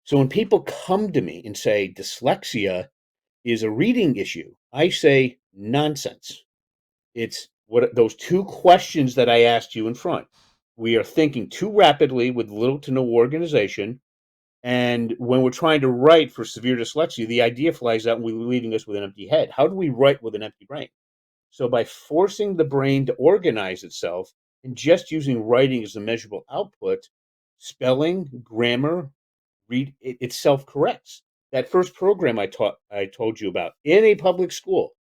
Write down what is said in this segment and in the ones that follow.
So when people come to me and say dyslexia is a reading issue, I say nonsense. It's what those two questions that I asked you in front. We are thinking too rapidly with little to no organization. And when we're trying to write for severe dyslexia, the idea flies out and we're leaving us with an empty head. How do we write with an empty brain? So by forcing the brain to organize itself and just using writing as a measurable output, spelling, grammar, it self corrects. That first program I told you about in a public school,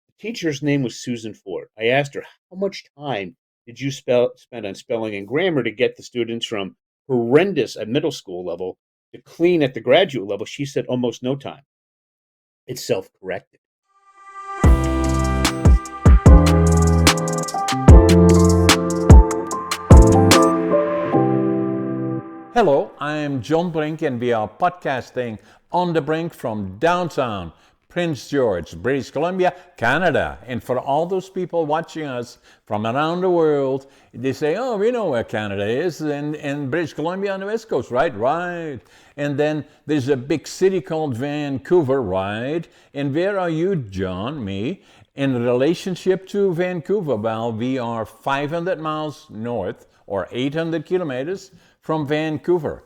the teacher's name was Susan Ford. I asked her, how much time did you spend on spelling and grammar to get the students from horrendous at middle school level to clean at the graduate level? She said almost no time. It's self corrected. Hello, I'm John Brink, and we are podcasting on the Brink from downtown Prince George, British Columbia, Canada. And for all those people watching us from around the world, they say, oh, we know where Canada is, in British Columbia on the West Coast, right? Right. And then there's a big city called Vancouver, right? And where are you, John, me, in relationship to Vancouver? Well, we are 500 miles north, or 800 kilometers from Vancouver.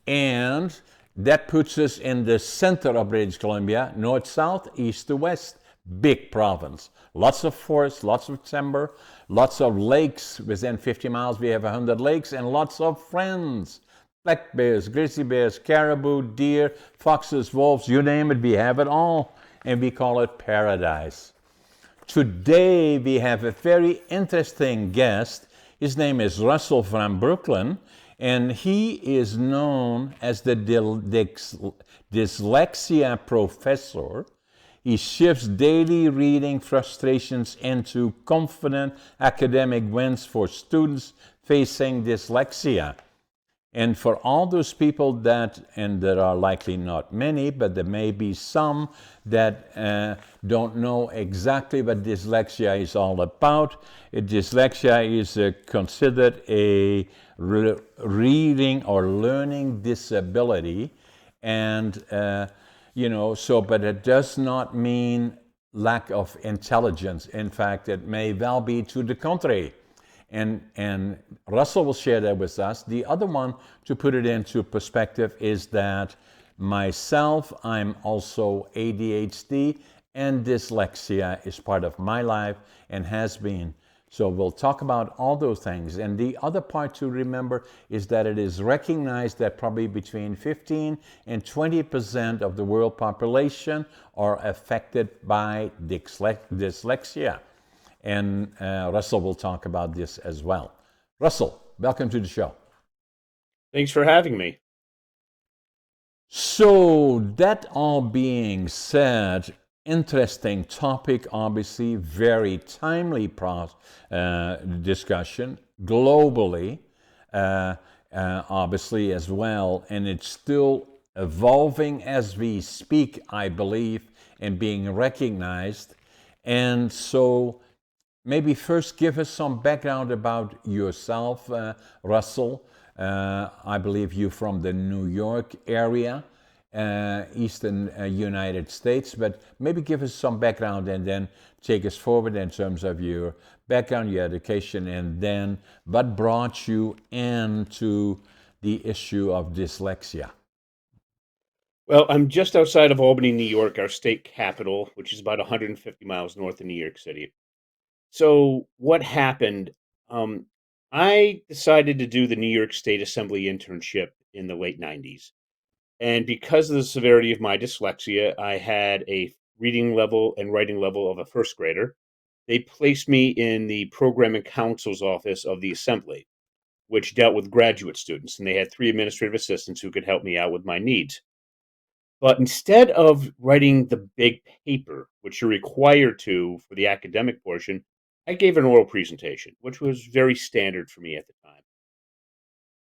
And that puts us in the center of British Columbia, north, south, east to west. Big province. Lots of forests, lots of timber, lots of lakes. Within 50 miles, we have 100 lakes, and lots of friends. Black bears, grizzly bears, caribou, deer, foxes, wolves, you name it, we have it all. And we call it paradise. Today, we have a very interesting guest. His name is Russell from Brocklen, and he is known as the Dyslexia Professor. He shifts daily reading frustrations into confident academic wins for students facing dyslexia. And for all those people that, and there are likely not many, but there may be some that don't know exactly what dyslexia is all about. Dyslexia is considered a reading or learning disability. And, but it does not mean lack of intelligence. In fact, it may well be to the contrary. And Russell will share that with us. The other one, to put it into perspective, is that myself, I'm also ADHD, and dyslexia is part of my life and has been. So we'll talk about all those things. And the other part to remember is that it is recognized that probably between 15 and 20% of the world population are affected by dyslexia. And Russell will talk about this as well. Russell, welcome to the show. Thanks for having me. So, that all being said, interesting topic, obviously, very timely discussion globally, obviously, as well. And it's still evolving as we speak, I believe, and being recognized. And so, maybe first give us some background about yourself, Russell. I believe you're from the New York area, eastern United States, but maybe give us some background and then take us forward in terms of your background, your education, and then what brought you into the issue of dyslexia. Well, I'm just outside of Albany, New York, our state capital, which is about 150 miles north of New York City. So what happened? Um, I decided to do the New York State Assembly internship in the late 90s. And because of the severity of my dyslexia, I had a reading level and writing level of a first grader. They placed me in the program and counsel's office of the Assembly, which dealt with graduate students. And they had 3 administrative assistants who could help me out with my needs. But instead of writing the big paper, which you're required to for the academic portion, I gave an oral presentation, which was very standard for me at the time.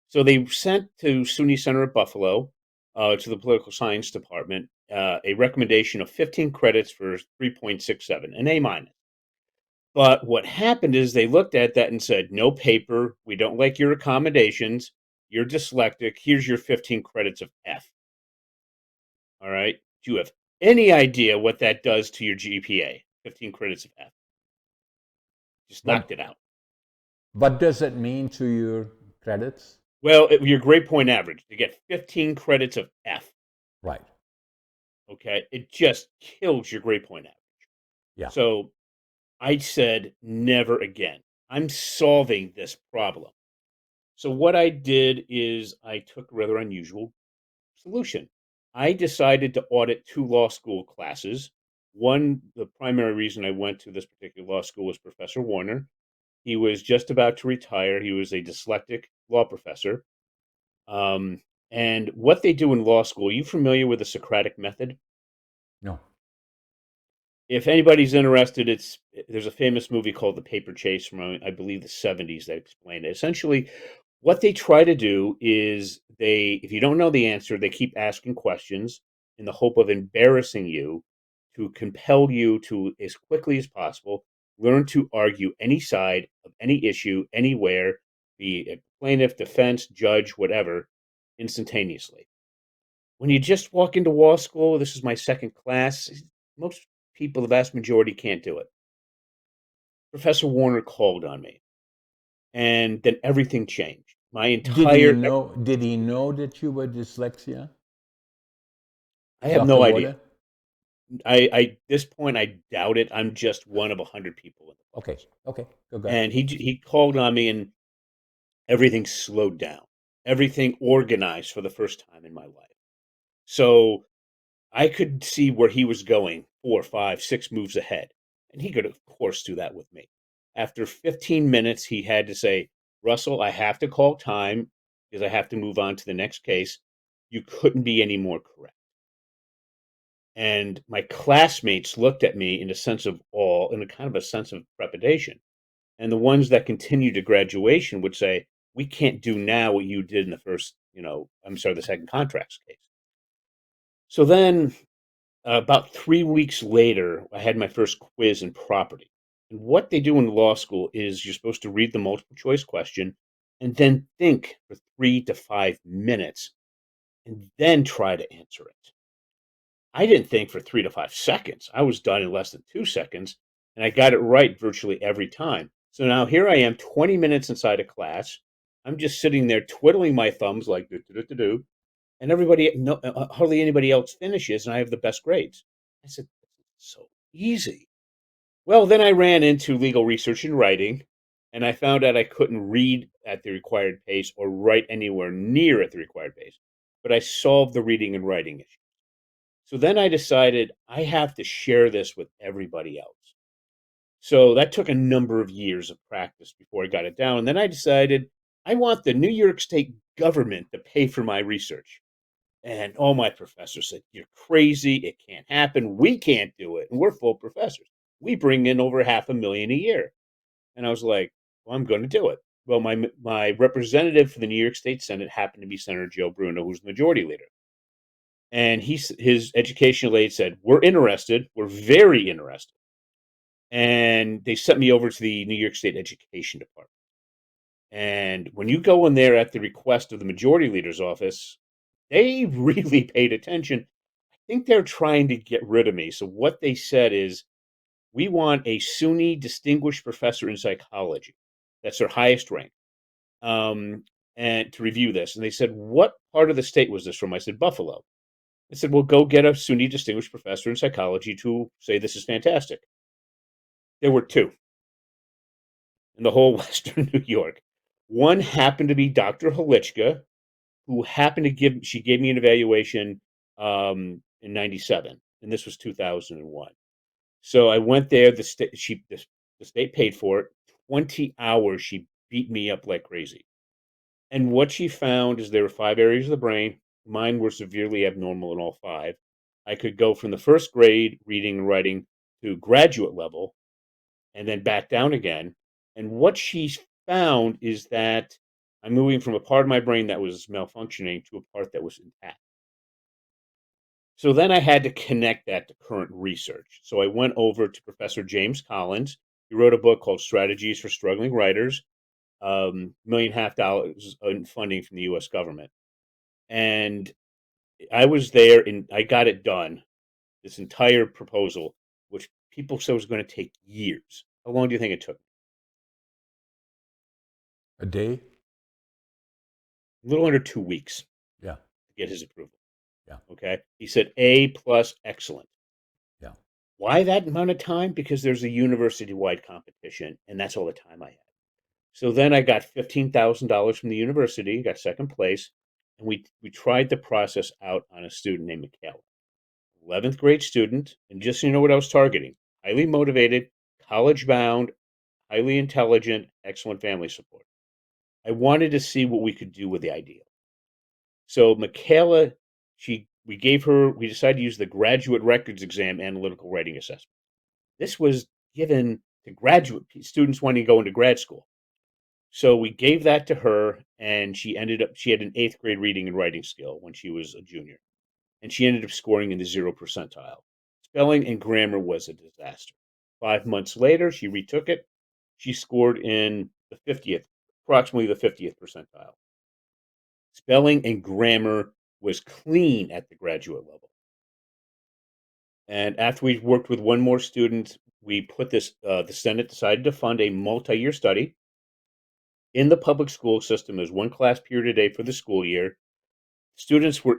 So they sent to SUNY Center at Buffalo, to the political science department, a recommendation of 15 credits for 3.67, an A minus. But what happened is they looked at that and said, no paper, we don't like your accommodations, you're dyslexic, here's your 15 credits of F. All right. Do you have any idea what that does to your GPA? 15 credits of F. Just knocked What it out. what does it mean to your credits? Well, your grade point average to get 15 credits of F. Right. Okay. It just kills your grade point average. Yeah. So I said, never again. I'm solving this problem. So what I did is I took a rather unusual solution. I decided to audit two law school classes. One, the primary reason I went to this particular law school was Professor Warner. He was just about to retire. He was a dyslexic law professor. Um, and what they do in law school, are you familiar with the Socratic method? No. If anybody's interested, there's a famous movie called The Paper Chase from I believe the 70s that explained it. Essentially, what they try to do is if you don't know the answer, they keep asking questions in the hope of embarrassing you to compel you to, as quickly as possible, learn to argue any side of any issue anywhere, be it plaintiff, defense, judge, whatever, instantaneously. When you just walk into law school, this is my second class. Most people, the vast majority, can't do it. Professor Warner called on me, and then everything changed. My entire, Did he know that you were dyslexia? I have Dr. no idea. Warder? At this point, I doubt it. I'm just one of 100 people in the Okay. class. Okay. Go ahead. And he called on me, and everything slowed down. Everything organized for the first time in my life. So I could see where he was going 4, 5, 6 moves ahead. And he could, of course, do that with me. After 15 minutes, he had to say, Russell, I have to call time because I have to move on to the next case. You couldn't be any more correct. And my classmates looked at me in a sense of awe and a kind of a sense of trepidation. And the ones that continued to graduation would say, we can't do now what you did in the first, I'm sorry, the second contracts case. So then about 3 weeks later, I had my first quiz in property. And what they do in law school is you're supposed to read the multiple choice question and then think for 3 to 5 minutes and then try to answer it. I didn't think for 3 to 5 seconds. I was done in less than 2 seconds, and I got it right virtually every time. So now here I am, 20 minutes inside a class. I'm just sitting there twiddling my thumbs like do do do do do, and everybody, no, hardly anybody else finishes, and I have the best grades. I said, so easy. Well, then I ran into legal research and writing, and I found out I couldn't read at the required pace or write anywhere near at the required pace, but I solved the reading and writing issue. So then I decided I have to share this with everybody else. So that took a number of years of practice before I got it down. And then I decided I want the New York State government to pay for my research. And all my professors said, you're crazy. It can't happen. We can't do it. And we're full professors. We bring in over $500,000 a year. And I was like, well, I'm going to do it. Well, my representative for the New York State Senate happened to be Senator Joe Bruno, who's the majority leader. And his educational aide said, we're interested. We're very interested. And they sent me over to the New York State Education Department. And when you go in there at the request of the majority leader's office, they really paid attention. I think they're trying to get rid of me. So what they said is, we want a SUNY distinguished professor in psychology. That's their highest rank. Um, and to review this. And they said, what part of the state was this from? I said, Buffalo. I said, well, go get a SUNY distinguished professor in psychology to say this is fantastic. There were two in the whole Western New York. One happened to be Dr. Halichka, who happened to she gave me an evaluation in 97, and this was 2001. So I went there. The state paid for it. 20 hours, she beat me up like crazy. And what she found is there were 5 areas of the brain. Mine were severely abnormal in all five. I could go from the first grade reading and writing to graduate level and then back down again. And what she found is that I'm moving from a part of my brain that was malfunctioning to a part that was intact. So then I had to connect that to current research. So I went over to Professor James Collins. He wrote a book called Strategies for Struggling Writers, $1.5 million in funding from the U.S. government. And I was there and I got it done. This entire proposal, which people said was going to take years. How long do you think it took? A day? A little under 2 weeks to Yeah, get his approval. yeah, Okay. He said A plus excellent. yeah. Why that amount of time? Because there's a university wide competition, and that's all the time I had. So then I got $15,000 from the university, got second place, and we tried the process out on a student named Michaela, 11th grade student, and just so you know what I was targeting: highly motivated, college bound, highly intelligent, excellent family support. I wanted to see what we could do with the idea. So Michaela, we decided to use the graduate records exam analytical writing assessment. This was given to graduate students wanting to go into grad school. So we gave that to her, and she had an eighth grade reading and writing skill when she was a junior, and she ended up scoring in the 0 percentile. Spelling and grammar was a disaster. 5 months later, she retook it. She scored in the 50th, approximately the 50th percentile. Spelling and grammar was clean at the graduate level. And after we worked with one more student, we put this, the Senate decided to fund a multi year study in the public school system as one class period a day for the school year. Students were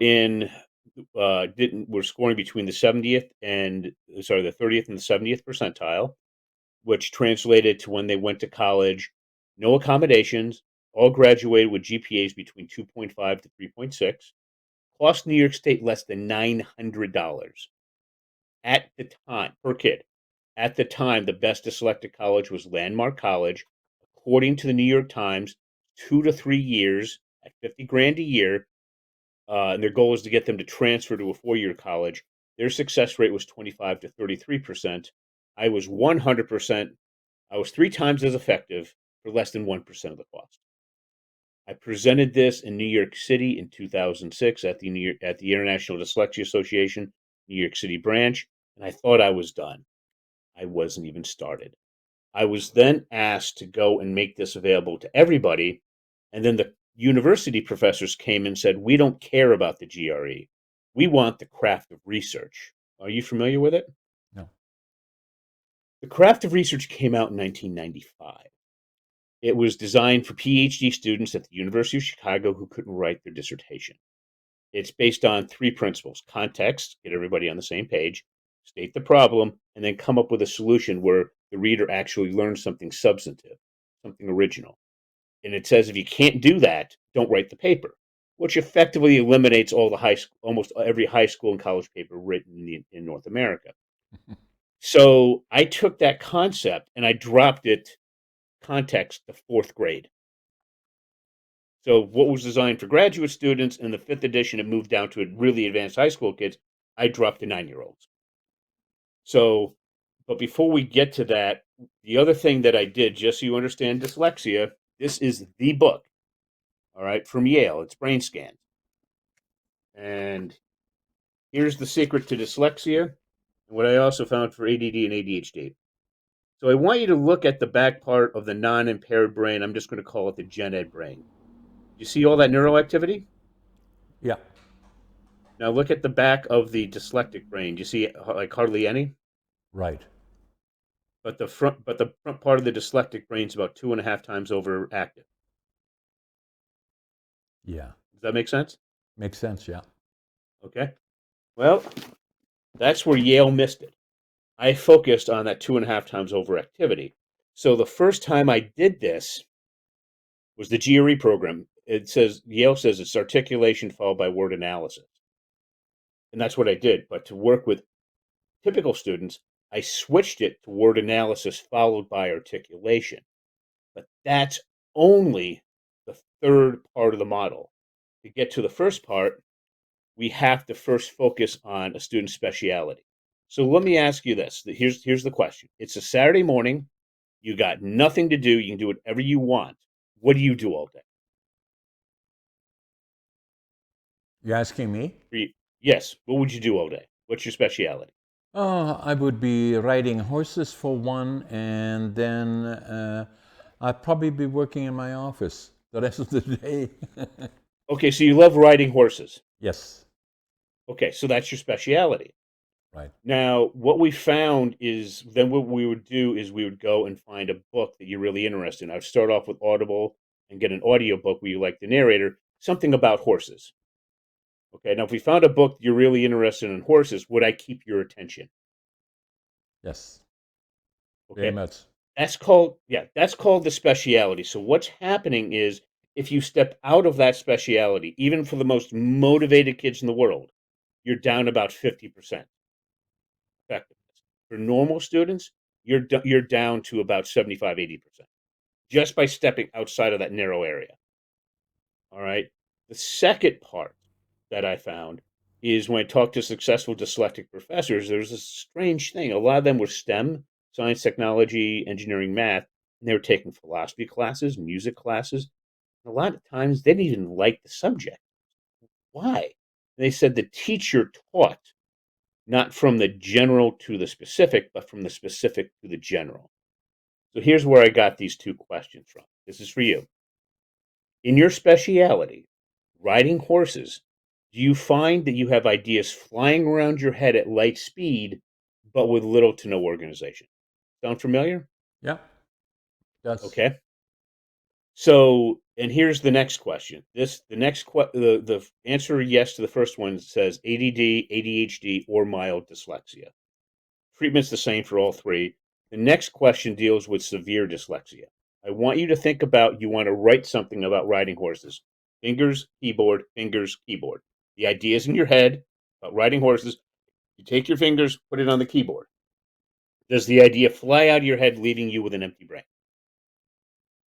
scoring between the 30th and the 70th percentile, which translated to when they went to college, no accommodations, all graduated with GPAs between 2.5 to 3.6, cost New York State less than $900 at the time per kid. At the time, the best selected college was Landmark College. According to the New York Times, 2 to 3 years at 50 grand a year, and their goal is to get them to transfer to a 4 year college. Their success rate was 25 to 33%. I was 100%. I was 3 times as effective for less than 1% of the cost. I presented this in New York City in 2006 at the International Dyslexia Association, New York City branch, and I thought I was done. I wasn't even started. I was then asked to go and make this available to everybody, and then the university professors came and said, "We don't care about the GRE. We want the craft of research." Are you familiar with it? No. The craft of research came out in 1995. It was designed for PhD students at the University of Chicago who couldn't write their dissertation. It's based on three principles: context, get everybody on the same page, state the problem, and then come up with a solution where the reader actually learns something substantive, something original. And it says if you can't do that, don't write the paper, which effectively eliminates almost every high school and college paper written in North America. So I took that concept and I dropped it context to fourth grade. So what was designed for graduate students in the fifth edition, it moved down to really advanced high school kids. I dropped to 9 year olds. So, but before we get to that, the other thing that I did, just so you understand dyslexia, this is the book, all right, from Yale. It's Brain Scans. And here's the secret to dyslexia and what I also found for ADD and ADHD. So I want you to look at the back part of the non impaired brain. I'm just going to call it the gen ed brain. You see all that neuroactivity? Yeah, Now look at the back of the dyslexic brain. Do you see like hardly any? right. But the front part of the dyslexic brain is about 2.5 times overactive. Yeah. Does that make sense? Makes sense, yeah. Okay. Well, that's where Yale missed it. I focused on that 2.5 times overactivity. So the first time I did this was the GRE program. Yale says it's articulation followed by word analysis. And that's what I did. But to work with typical students, I switched it to word analysis followed by articulation. But that's only the third part of the model. To get to the first part, we have to first focus on a student's speciality. So let me ask you this. Here's the question. It's a Saturday morning. You got nothing to do. You can do whatever you want. What do you do all day? You're asking me? Yes. What would you do all day? What's your speciality? I would be riding horses for one, and then I'd probably be working in my office the rest of the day. Okay, so you love riding horses. Yes. Okay, so that's your speciality. Right. Now, what we found is then what we would do is we would go and find a book that you're really interested in. I'd start off with Audible and get an audio book where you like the narrator, something about horses. Okay, now if we found a book you're really interested in horses, would I keep your attention? Yes. Very Okay, much. that's called the speciality. So what's happening is if you step out of that speciality, even for the most motivated kids in the world, you're down about 50% effectiveness. For normal students, you're down to about 75, 80% just by stepping outside of that narrow area. All right. The second part that I found is when I talked to successful dyslexic professors, there's a strange thing. A lot of them were STEM, science, technology, engineering, math, and they were taking philosophy classes, music classes. And a lot of times they didn't even like the subject. Why? They said the teacher taught not from the general to the specific, but from the specific to the general. So here's where I got these two questions from. This is for you. In your speciality, riding horses, do you find that you have ideas flying around your head at light speed, but with little to no organization? Sound familiar? Yeah. That's Okay. So, and here's the next question. The answer yes to the first one says ADD, ADHD, or mild dyslexia. Treatment's the same for all three. The next question deals with severe dyslexia. I want you to think about you want to write something about riding horses. Fingers, keyboard. The idea is in your head about riding horses. You take your fingers, put it on the keyboard. Does the idea fly out of your head, leaving you with an empty brain?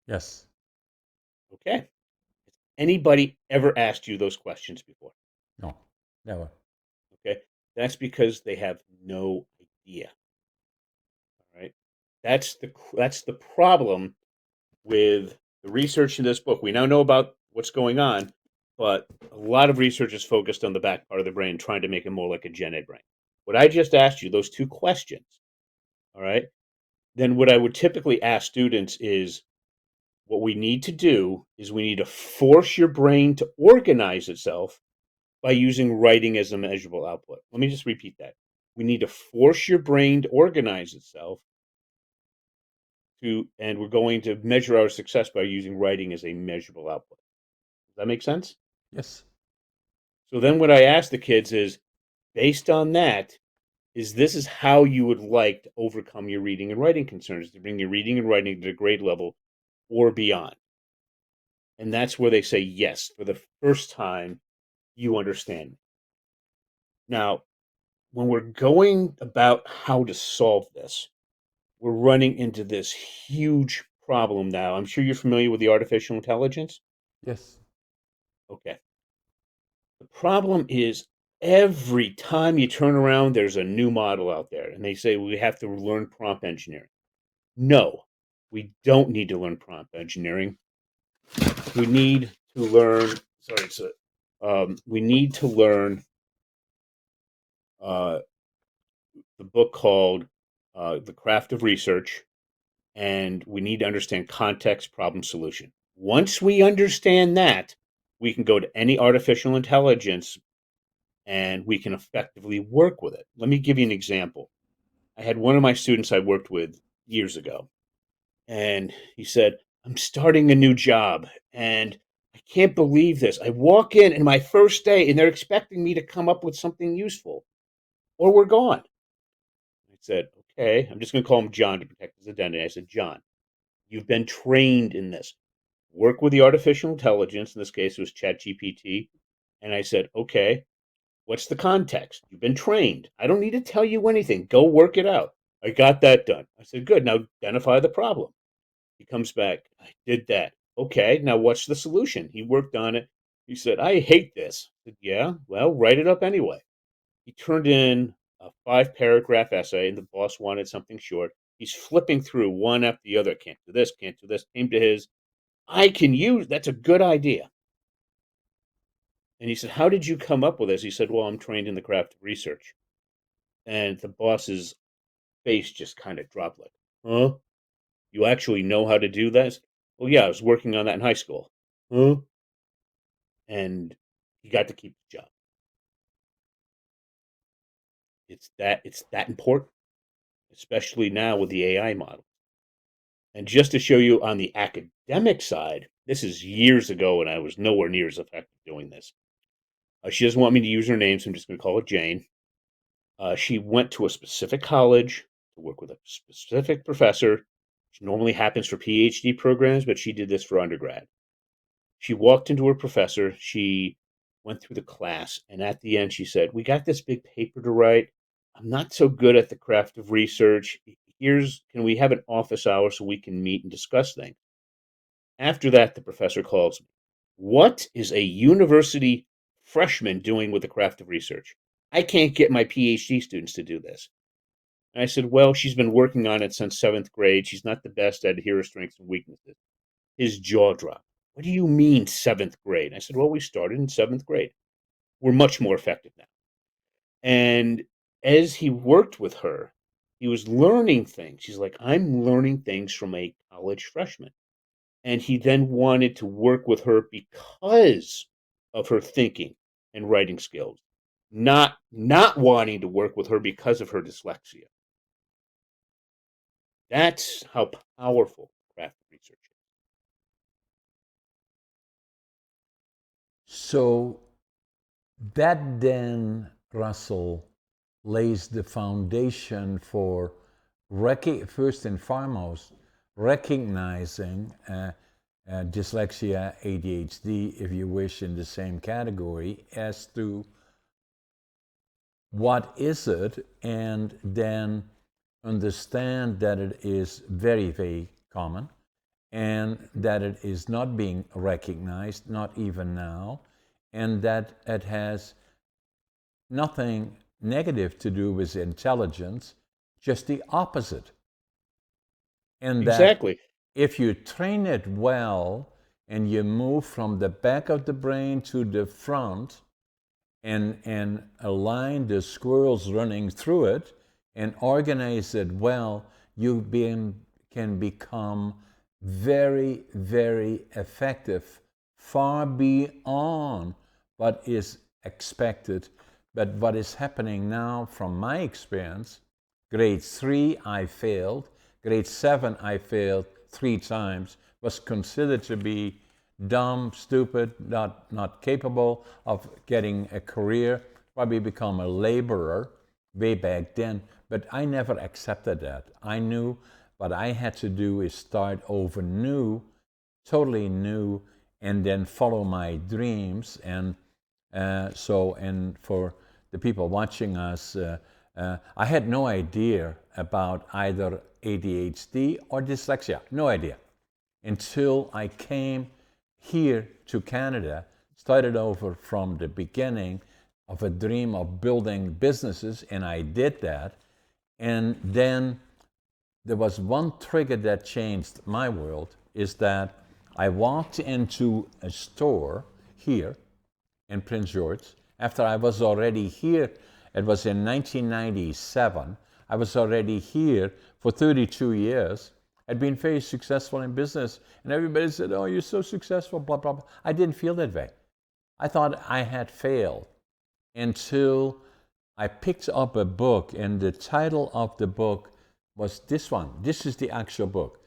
yes. Okay. Anybody ever asked you those questions before? No. Never. Okay. That's because they have no idea. All right. That's the problem with the research in this book. We now know about what's going on, but a lot of research is focused on the back part of the brain, trying to make it more like a gen ed brain. What I just asked you, those two questions, all right, then what I would typically ask students is what we need to do is we need to force your brain to organize itself by using writing as a measurable output. Let me just repeat that. We need to force your brain to organize itself and we're going to measure our success by using writing as a measurable output. Does that make sense? Yes. So then what I ask the kids is based on that, this is how you would like to overcome your reading and writing concerns, to bring your reading and writing to the grade level or beyond. And that's where they say yes, for the first time, you understand. Now, when we're going about how to solve this, we're running into this huge problem now. I'm sure you're familiar with the artificial intelligence. Yes. Okay. The problem is every time you turn around, there's a new model out there, and they say we have to learn prompt engineering. No, we don't need to learn prompt engineering. We need to learn. Sorry, we need to learn uh, the book called "The Craft of Research," and we need to understand context, problem, solution. Once we understand that, we can go to any artificial intelligence and we can effectively work with it. Let me give you an example. I had one of my students I worked with years ago, and he said, I'm starting a new job, and I can't believe this. I walk in my first day, and they're expecting me to come up with something useful, or we're gone. I said, okay, I'm just going to call him John to protect his identity. I said, John, you've been trained in this. Work with the artificial intelligence. In this case, it was ChatGPT. And I said, okay, what's the context? You've been trained. I don't need to tell you anything. Go work it out. I got that done. I said, good. Now identify the problem. He comes back. I did that. Okay. Now what's the solution? He worked on it. He said, I hate this. I said, yeah. Well, write it up anyway. He turned in a 5 paragraph essay, and the boss wanted something short. He's flipping through one after the other. Can't do this. Can't do this. Came to his. I can use. That's a good idea. And he said, how did you come up with this? He said, well, I'm trained in the craft of research. And the boss's face just kind of dropped like, huh? You actually know how to do this? Well, yeah, I was working on that in high school. Huh? And he got to keep the job. It's that important, especially now with the AI model. And just to show you on the academic side, this is years ago, and I was nowhere near as effective doing this. She doesn't want me to use her name, so I'm just going to call it Jane. She went to a specific college to work with a specific professor. Which normally happens for PhD programs, but she did this for undergrad. She walked into her professor. She went through the class, and at the end, she said, "We got this big paper to write. I'm not so good at the craft of research. Can we have an office hour so we can meet and discuss things?" After that, the professor calls me. "What is a university freshman doing with the craft of research? I can't get my PhD students to do this." And I said, "Well, she's been working on it since seventh grade. She's not the best at it. Here are strengths and weaknesses." His jaw dropped. "What do you mean seventh grade?" I said, "Well, we started in seventh grade. We're much more effective now." And as he worked with her, he was learning things. She's like, "I'm learning things from a college freshman." And he then wanted to work with her because of her thinking and writing skills, not wanting to work with her because of her dyslexia. That's how powerful craft research is. So that then, Russell, lays the foundation for first and foremost recognizing dyslexia, ADHD, if you wish, in the same category as to what is it, and then understand that it is very, very common and that it is not being recognized, not even now, and that it has nothing negative to do with intelligence, just the opposite. And that Exactly. if you train it well and you move from the back of the brain to the front and align the squirrels running through it and organize it well, can become very, very effective, far beyond what is expected. But what is happening now, from my experience, grade 3 I failed, grade 7 I failed 3 times, was considered to be dumb, stupid, not capable of getting a career, probably become a laborer way back then. But I never accepted that. I knew what I had to do is start over new, totally new, and then follow my dreams. And and for the people watching us, I had no idea about either ADHD or dyslexia. No idea. Until I came here to Canada, started over from the beginning of a dream of building businesses, and I did that. And then there was one trigger that changed my world, is that I walked into a store here in Prince George after I was already here. It was in 1997. I was already here for 32 years. I'd been very successful in business, and everybody said, "Oh, you're so successful, blah, blah, blah." I didn't feel that way. I thought I had failed until I picked up a book, and the title of the book was this one. This is the actual book,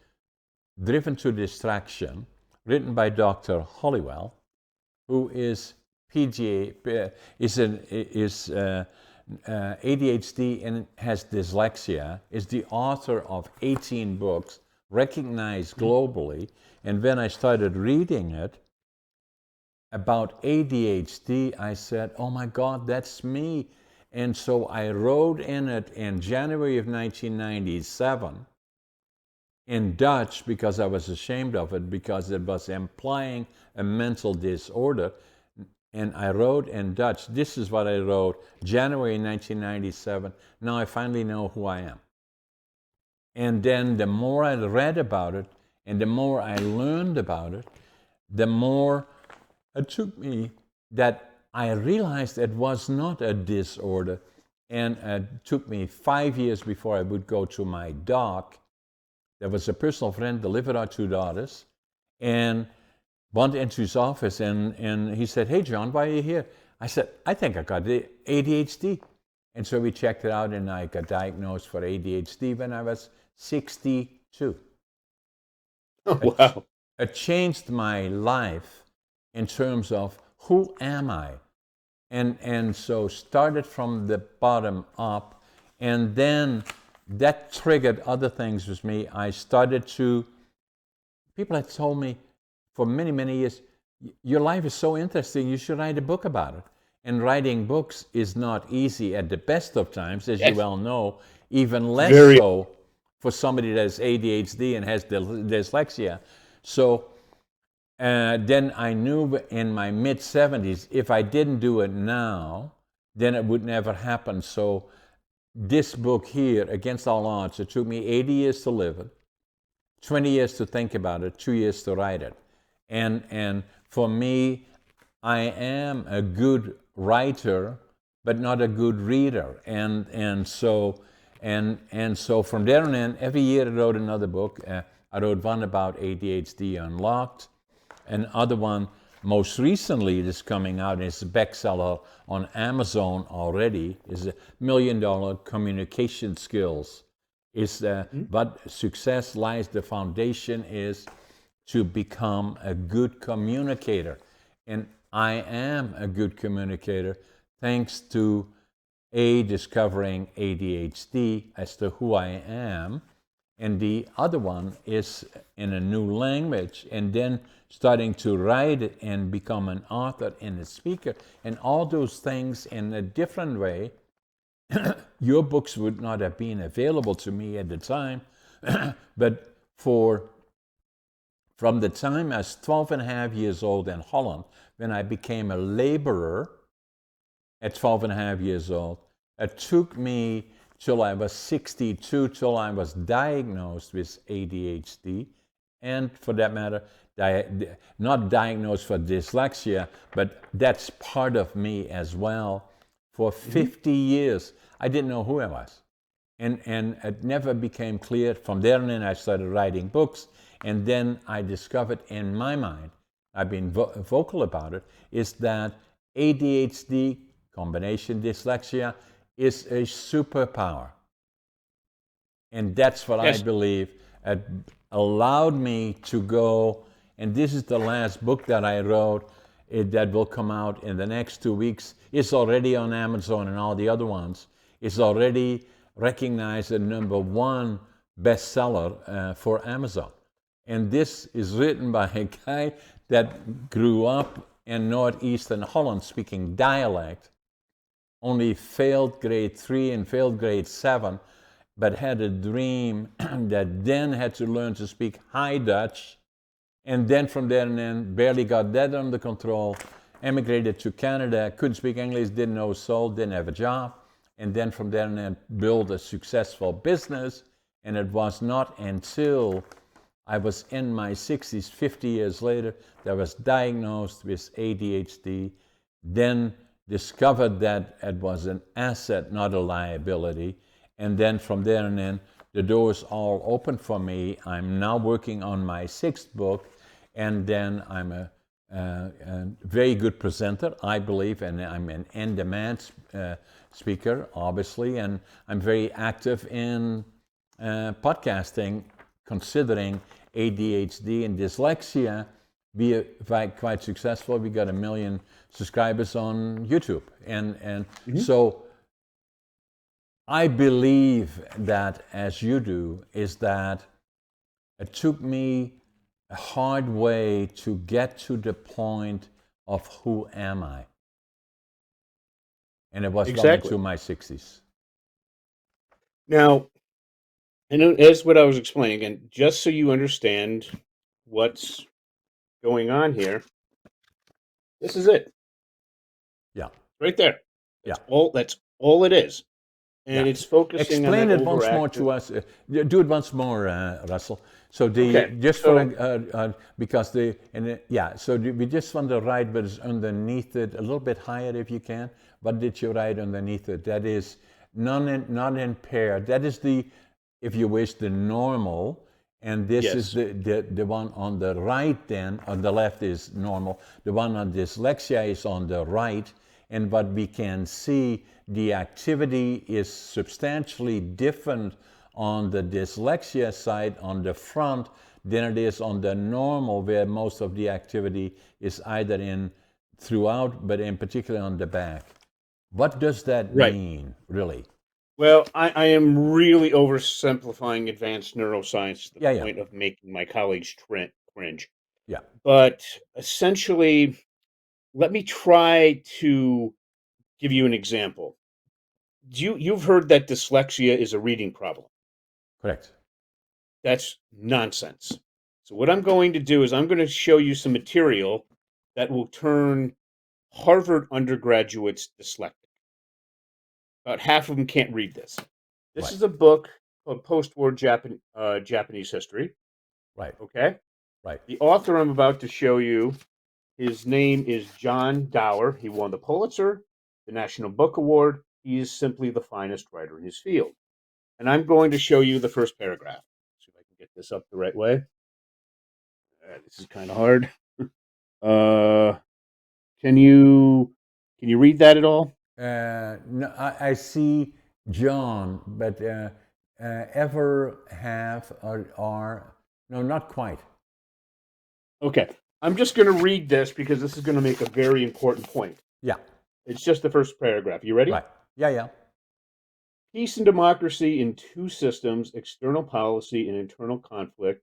Driven to Distraction, written by Dr. Hollowell, who is PGA, is ADHD and has dyslexia, is the author of 18 books, recognized globally. And when I started reading it about ADHD, I said, "Oh my God, that's me." And so I wrote in it in January of 1997 in Dutch, because I was ashamed of it, because it was implying a mental disorder. And I wrote in Dutch. This is what I wrote, January 1997. Now I finally know who I am. And then the more I read about it and the more I learned about it, the more it took me that I realized it was not a disorder. And it took me 5 years before I would go to my doc. There was a personal friend, delivered our 2 daughters, and went into his office, and he said, "Hey, John, why are you here?" I said, "I think I got the ADHD." And so we checked it out, and I got diagnosed for ADHD when I was 62. Oh, It, wow. it changed my life in terms of who am I? And so started from the bottom up, and then that triggered other things with me. I started to, people had told me for many, many years, your life is so interesting, you should write a book about it. And writing books is not easy at the best of times, as you Yes. well know, even less Very. so for somebody that has ADHD and has dyslexia. So then I knew in my mid 70s, if I didn't do it now, then it would never happen. So this book here, Against All Odds, it took me 80 years to live it, 20 years to think about it, 2 years to write it. And for me, I am a good writer, but not a good reader. And so from there on in, every year I wrote another book. I wrote one about ADHD Unlocked. Another one, most recently, is coming out. It's a bestseller on Amazon already. Is $1 million communication skills. Is but success lies. The foundation is to become a good communicator, and I am a good communicator thanks to discovering ADHD as to who I am, and the other one is in a new language, and then starting to write it and become an author and a speaker, and all those things in a different way. Your books would not have been available to me at the time, but from the time I was 12 and a half years old in Holland, when I became a laborer at 12 and a half years old, it took me till I was 62, till I was diagnosed with ADHD, and for that matter, not diagnosed for dyslexia, but that's part of me as well. For 50 years, I didn't know who I was. And it never became clear. From there on in, I started writing books, and then I discovered in my mind, I've been vocal about it, is that ADHD, combination dyslexia, is a superpower. And that's what I Yes. believe. It allowed me to go, and this is the last book that I wrote that will come out in the next 2 weeks. It's already on Amazon and all the other ones. It's already recognized as #1 bestseller for Amazon. And this is written by a guy that grew up in northeastern Holland speaking dialect, only failed grade 3 and failed grade 7, but had a dream that then had to learn to speak High Dutch, and then from there and then barely got that under control, emigrated to Canada, couldn't speak English, didn't know soul, didn't have a job, and then from there and then built a successful business. And it was not until I was in my 60s, 50 years later, that I was diagnosed with ADHD, then discovered that it was an asset, not a liability. And then from there and then, the doors all open for me. I'm now working on my 6th book, and then I'm a very good presenter, I believe, and I'm an in-demand speaker, obviously, and I'm very active in podcasting, considering ADHD and dyslexia be quite successful. We got 1 million subscribers on YouTube, and so I believe that, as you do, is that it took me a hard way to get to the point of who am I, and it was well Exactly. into my 60s. Now, and as what I was explaining again, just so you understand what's going on here, this is it Yeah, right there. yeah. That's all it is. Yeah. And it's focusing on Explain that it once more to overactive. us. Do it once more, Russell. So Okay. just for So because So we just want to write, but it's underneath it a little bit higher if you can. What did you write underneath it? That is not impaired. That is the, if you wish, the normal. And this is yes. the one on the right. Then on the left is normal. The one on dyslexia is on the right, and what we can see, the activity is substantially different on the dyslexia side on the front than it is on the normal, where most of the activity is either in throughout, but in particular on the back. What does that Right. mean, really? Well, I am really oversimplifying advanced neuroscience to the Yeah, yeah, point of making my colleagues cringe. yeah. But essentially, let me try to give you an example. You've heard that dyslexia is a reading problem. Correct. That's nonsense. So what I'm going to do is I'm going to show you some material that will turn Harvard undergraduates dyslexic. About half of them can't read this. This Right, is a book called Post-War Japanese History. right, Okay. right. The author I'm about to show you, his name is John Dower. He won the Pulitzer, the National Book Award. He is simply the finest writer in his field. And I'm going to show you the first paragraph. See if I can get this up the right way. This is kind of hard. Uh, can you read that at all? No, I see John, but ever have or no, not quite. Okay. I'm just going to read this because this is going to make a very important point. Yeah, It's just the first paragraph. You ready? right. Yeah, yeah. Peace and democracy in two systems, external policy and internal conflict.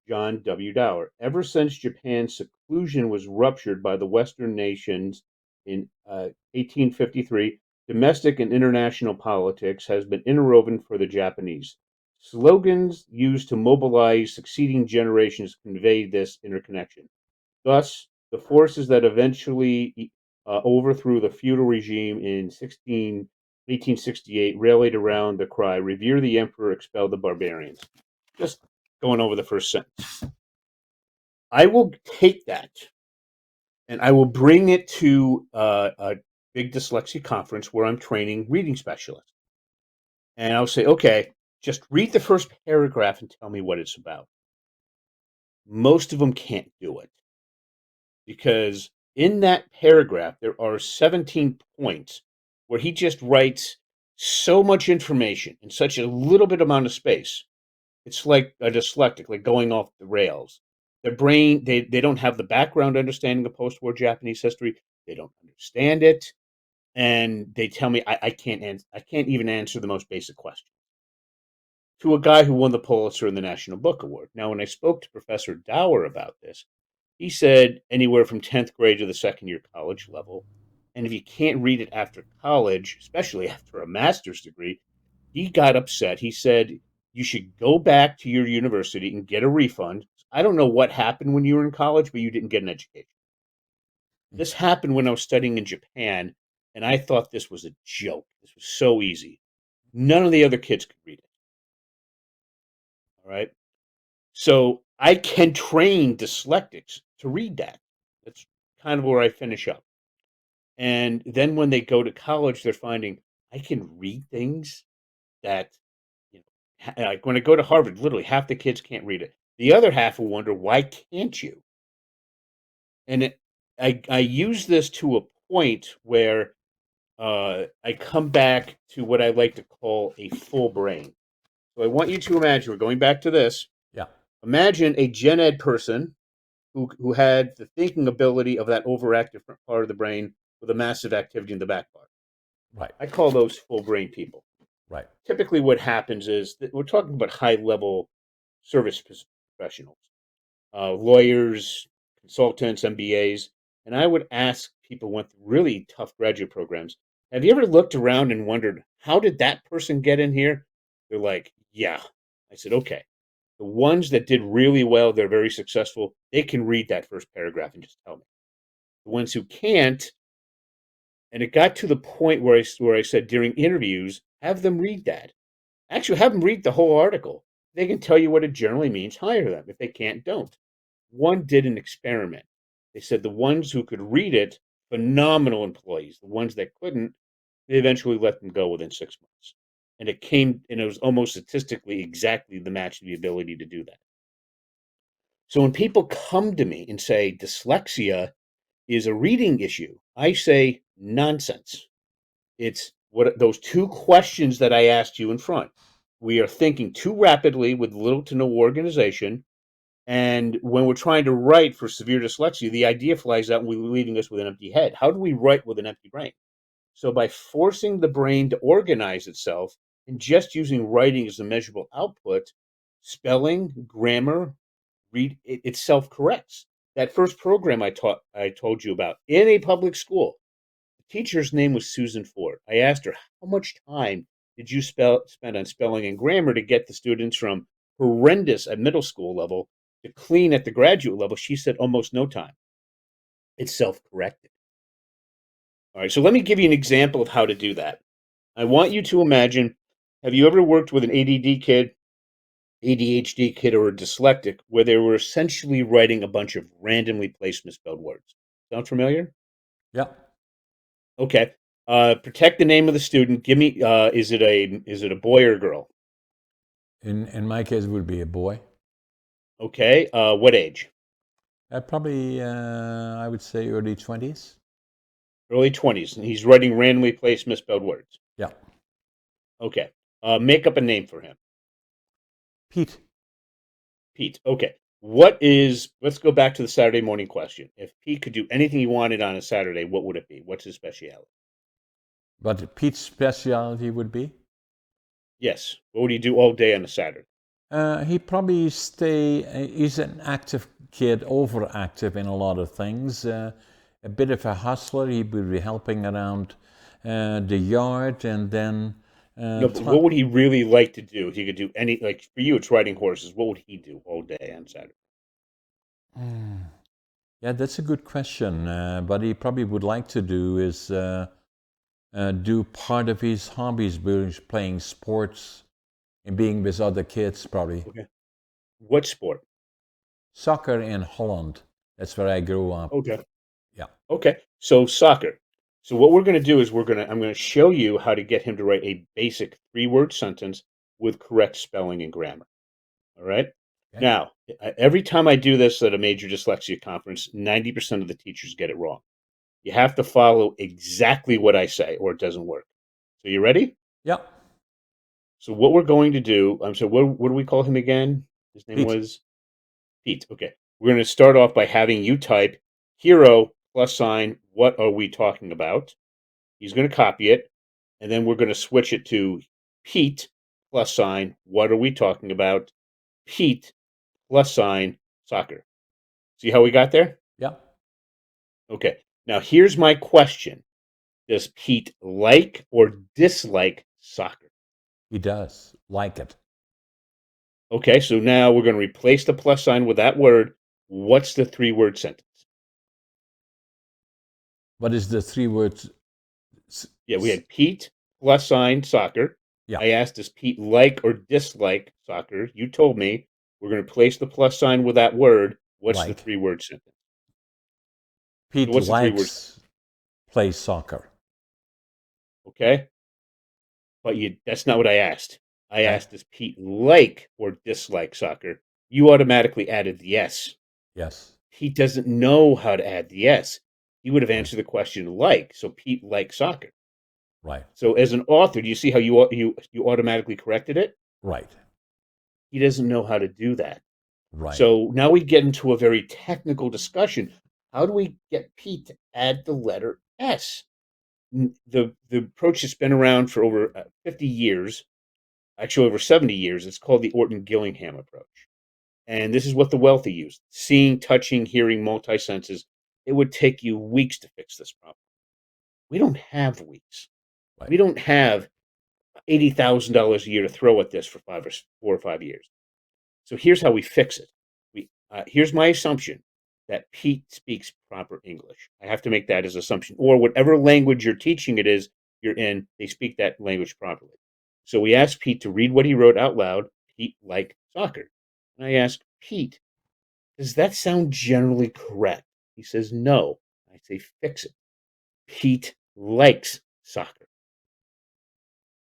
John W. Dower. Ever since Japan's seclusion was ruptured by the Western nations in 1853, domestic and international politics has been interwoven for the Japanese. Slogans used to mobilize succeeding generations convey this interconnection. Thus, the forces that eventually overthrew the feudal regime in 1868 rallied around the cry, "Revere the emperor, expel the barbarians." Just going over the first sentence. I will take that and I will bring it to a big dyslexia conference where I'm training reading specialists. And I'll say, okay, just read the first paragraph and tell me what it's about. Most of them can't do it because in that paragraph, there are 17 points where he just writes so much information in such a little bit amount of space. It's like a dyslexic, like going off the rails. Their brain, they don't have the background understanding of post-war Japanese history. They don't understand it, and they tell me I can't even answer the most basic question. To a guy who won the Pulitzer and the National Book Award. Now, when I spoke to Professor Dower about this, he said anywhere from 10th grade to the second year college level. And if you can't read it after college, especially after a master's degree, he got upset. He said, "You should go back to your university and get a refund. I don't know what happened when you were in college, but you didn't get an education." This happened when I was studying in Japan, and I thought this was a joke. This was so easy. None of the other kids could read it. All right. So I can train dyslexics to read that. That's kind of where I finish up. And then when they go to college, they're finding I can read things that, you know, like when I go to Harvard, literally half the kids can't read it. The other half will wonder, why can't you? And I use this to a point where I come back to what I like to call a full brain. So I want you to imagine, we're going back to this. Yeah, Imagine a gen ed person who had the thinking ability of that overactive part of the brain with a massive activity in the back part. right, I call those full brain people. right. Typically, what happens is that we're talking about high level service professionals, lawyers, consultants, MBAs. And I would ask people who went through really tough graduate programs, have you ever looked around and wondered, how did that person get in here? They're like, yeah. I said, okay. The ones that did really well, they're very successful, they can read that first paragraph and just tell me. The ones who can't, and it got to the point where I said during interviews, have them read that. Actually, have them read the whole article. They can tell you what it generally means, hire them. If they can't, don't. One did an experiment. They said the ones who could read it, phenomenal employees. The ones that couldn't, they eventually let them go within 6 months. And it was almost statistically exactly the match of the ability to do that. So when people come to me and say dyslexia is a reading issue, I say Nonsense. It's what those two questions that I asked you in front. We are thinking too rapidly with little to no organization. And when we're trying to write for severe dyslexia, the idea flies out and we're leaving us with an empty head. How do we write with an empty brain? So by forcing the brain to organize itself and just using writing as a measurable output, spelling, grammar, it self corrects. That first program I told you about in a public school, the teacher's name was Susan Ford. I asked her, how much time did you spend on spelling and grammar to get the students from horrendous at middle school level to clean at the graduate level? She said almost no time. It's self corrected. All right, so let me give you an example of how to do that. I want you to imagine, have you ever worked with an ADD kid, ADHD kid, or a dyslexic where they were essentially writing a bunch of randomly placed misspelled words? Sound familiar? Yeah. Okay. Protect the name of the student. Give me. Is it a boy or a girl? In my case, it would be a boy. Okay. What age? Probably, I would say early 20s. Early 20s, and he's writing randomly placed misspelled words. Yeah. Okay. Make up a name for him. Pete. Pete. Okay. What is? Let's go back to the Saturday morning question. If Pete could do anything he wanted on a Saturday, what would it be? What's his specialty? But Pete's specialty would be? Yes. What would he do all day on a Saturday? He probably stay. He's an active kid, overactive in a lot of things. A bit of a hustler. He would be helping around the yard, and then No, but what would he really like to do? If he could do any, like for you, it's riding horses. What would he do all day on Saturday? yeah, that's a good question. But he probably would like to do is do part of his hobbies, playing sports and being with other kids, probably. Okay. What sport? Soccer in Holland. That's where I grew up. Okay. Yeah. Okay. So soccer. So what we're going to do is I'm going to show you how to get him to write a basic 3-word sentence with correct spelling and grammar. All right. Okay. Now, every time I do this at a major dyslexia conference, 90% of the teachers get it wrong. You have to follow exactly what I say or it doesn't work. So you ready? Yeah. So what we're going to do, so what do we call him again? His name Pete. was Pete. Okay. We're going to start off by having you type hero plus sign, what are we talking about? He's going to copy it. And then we're going to switch it to Pete plus sign, what are we talking about? Pete plus sign, soccer. See how we got there? Yeah. Okay. Now here's my question. Does Pete like or dislike soccer? He does like it. Okay, so now we're going to replace the plus sign with that word. What's the 3-word sentence? What is the 3 words? Yeah, we had Pete plus sign soccer. Yeah. I asked, does Pete like or dislike soccer? You told me we're going to replace the plus sign with that word. What's the Like. 3-word sentence? So Pete what's the 3 words? likes play soccer. Okay, but that's not what I asked. I Okay. asked, does Pete like or dislike soccer? You automatically added the yes. Yes. Pete doesn't know how to add the yes. He would have Right. answered the question like. So Pete likes soccer. Right. So as an author, do you see how you automatically corrected it? Right. He doesn't know how to do that. Right. So now we get into a very technical discussion. How do we get Pete to add the letter S? The approach has been around for over 50 years, actually over 70 years. It's called the Orton-Gillingham approach. And this is what the wealthy use: seeing, touching, hearing, multi-senses. It would take you weeks to fix this problem. We don't have weeks. Right. We don't have $80,000 a year to throw at this for 4 or 5 years. So here's how we fix it. Here's my assumption that Pete speaks proper English. I have to make that as assumption, or whatever language you're teaching you're in, they speak that language properly. So we asked Pete to read what he wrote out loud. Pete liked soccer. And I asked Pete, does that sound generally correct? He says no. I say fix it. Pete likes soccer.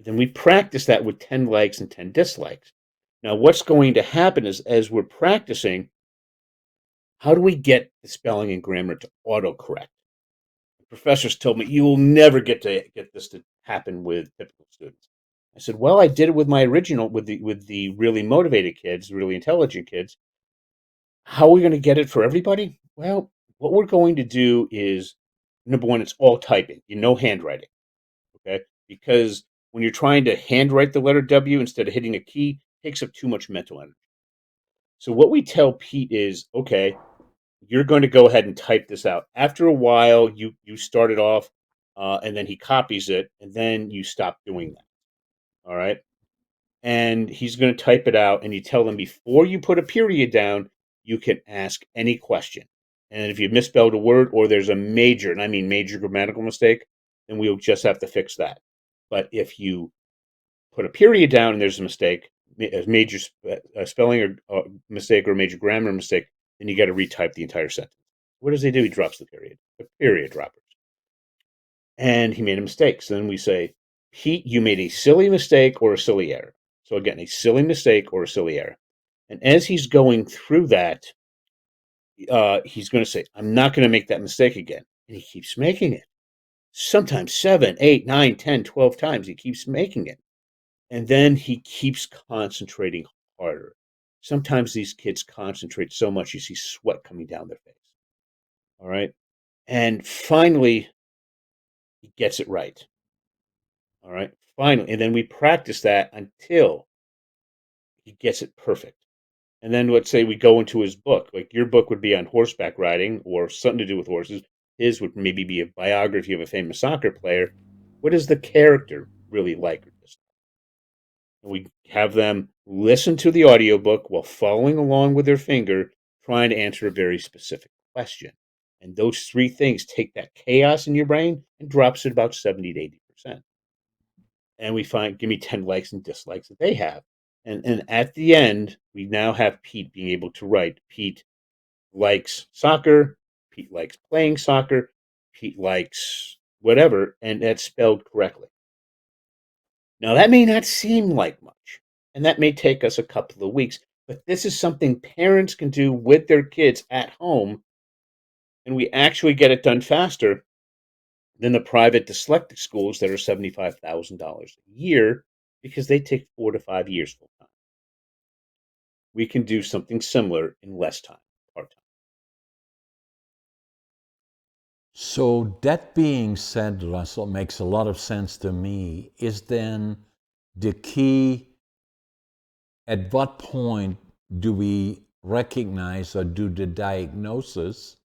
Then we practice that with 10 likes and 10 dislikes. Now, what's going to happen is as we're practicing, how do we get the spelling and grammar to autocorrect? professors told me you will never get this to happen with typical students. I said, well, I did it with my original with the really motivated kids, really intelligent kids. How are we going to get it for everybody? Well, what we're going to do is number one, it's all typing, handwriting, okay? Because when you're trying to handwrite the letter W instead of hitting a key, it takes up too much mental energy. So what we tell Pete is, okay, you're going to go ahead and type this out. After a while, you start it off, and then he copies it, and then you stop doing that. All right, and he's going to type it out, and you tell him before you put a period down, you can ask any question. And if you misspelled a word or there's a major, and I mean major grammatical mistake, then we'll just have to fix that. But if you put a period down and there's a mistake, a major spelling or mistake or a major grammar mistake, then you got to retype the entire sentence. What does he do? He drops the period dropper. And he made a mistake. So then we say, Pete, you made a silly mistake or a silly error. So again, a silly mistake or a silly error. And as he's going through that, he's going to say, I'm not going to make that mistake again. And he keeps making it. Sometimes 7, 8, 9, 10, 12 times. He keeps making it. And then he keeps concentrating harder. Sometimes these kids concentrate so much you see sweat coming down their face. All right. And finally, he gets it right. All right. Finally. And then we practice that until he gets it perfect. And then let's say we go into his book. Like your book would be on horseback riding or something to do with horses. His would maybe be a biography of a famous soccer player. What is the character really like? We have them listen to the audiobook while following along with their finger, trying to answer a very specific question. And those three things take that chaos in your brain and drops it about 70 to 80%. And we find, give me 10 likes and dislikes that they have. And at the end, we now have Pete being able to write. Pete likes soccer. Pete likes playing soccer. Pete likes whatever, and that's spelled correctly. Now, that may not seem like much, and that may take us a couple of weeks, but this is something parents can do with their kids at home, and we actually get it done faster than the private dyslexic schools that are $75,000 a year because they take 4 to 5 years full time. We can do something similar in less time, part time. So, that being said, Russell, makes a lot of sense to me. Is then the key at what point do we recognize or do the diagnosis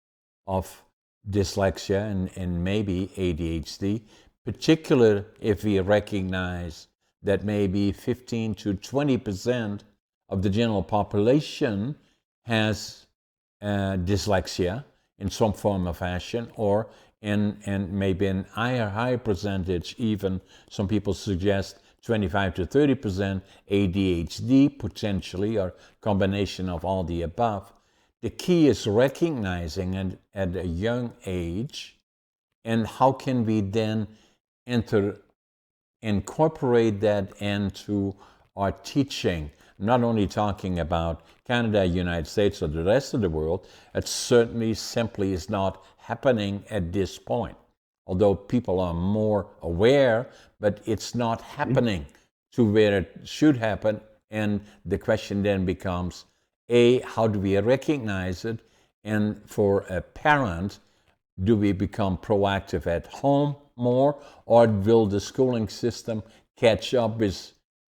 of dyslexia and maybe ADHD, particularly if we recognize that maybe 15 to 20% of the general population has dyslexia in some form or fashion, or and maybe an higher percentage, even some people suggest 25 to 30% ADHD potentially, or combination of all the above. The key is recognizing it at a young age, and how can we then incorporate that into our teaching. Not only talking about Canada, United States, or the rest of the world, it certainly simply is not happening at this point. Although people are more aware, but it's not happening to where it should happen. And the question then becomes, A, how do we recognize it? And for a parent, do we become proactive at home more, or will the schooling system catch up with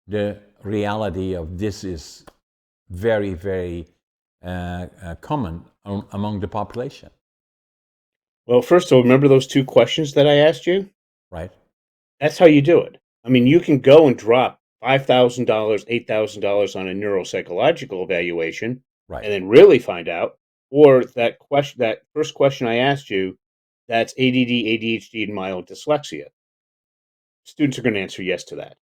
the reality of this is very, very common among the population? Well, first of all, remember those two questions that I asked you? Right? That's how you do it. I mean, you can go and drop $5,000, $8,000 on a neuropsychological evaluation Right. and then really find out. Or that first question I asked you, that's ADD, ADHD, and mild dyslexia. Students are going to answer yes to that.